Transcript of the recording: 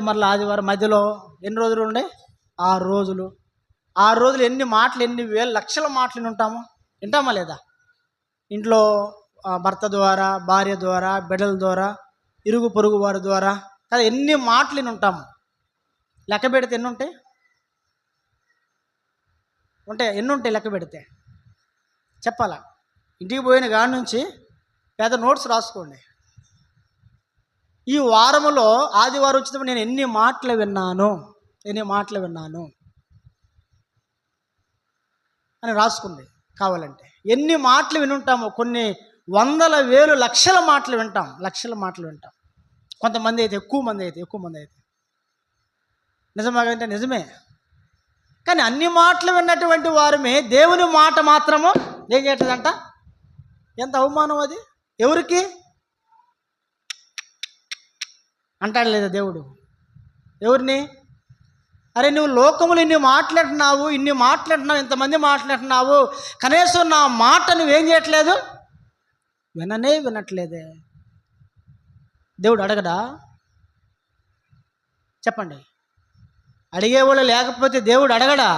మరలా ఆదివారం మధ్యలో ఎన్ని రోజులు ఉండే? 6 రోజులు. 6 రోజులు ఎన్ని మాటలు, ఎన్ని వేల లక్షల మాటలు ఉంటాము, వింటామా లేదా? ఇంట్లో భర్త ద్వారా, భార్య ద్వారా, బిడ్డల ద్వారా, ఇరుగు పొరుగు వారి ద్వారా కదా ఎన్ని మాటలు ఉంటాము. లెక్క పెడితే ఎన్ని ఉంటాయి? ఎన్ని ఉంటాయి లెక్క పెడితే? చెప్పాలా? ఇంటికి పోయిన కాడి నుంచి పెద్ద నోట్స్ రాసుకోండి. ఈ వారములో ఆదివారం వచ్చినప్పుడు నేను ఎన్ని మాటలు విన్నాను అని రాసుకుంది. కావాలంటే ఎన్ని మాటలు వినుంటామో, కొన్ని వందల వేలు లక్షల మాటలు వింటాం. కొంతమంది అయితే ఎక్కువ మంది అయితే నిజమాగంటే నిజమే. కానీ అన్ని మాటలు విన్నటువంటి వారమే దేవుని మాట మాత్రము ఏం చేయట్లేదంట. ఎంత అవమానం అది! ఎవరికి అంటాడు లేదా దేవుడు? ఎవరిని? అరే నువ్వు లోకములు ఇన్ని మాట్లాడుతున్నావు, ఇంతమంది మాట్లాడుతున్నావు, కనీసం నా మాట నువ్వేం చేయట్లేదు, వినట్లేదే. దేవుడు అడగడా? చెప్పండి. అడిగేవాళ్ళు లేకపోతే దేవుడు అడగడా?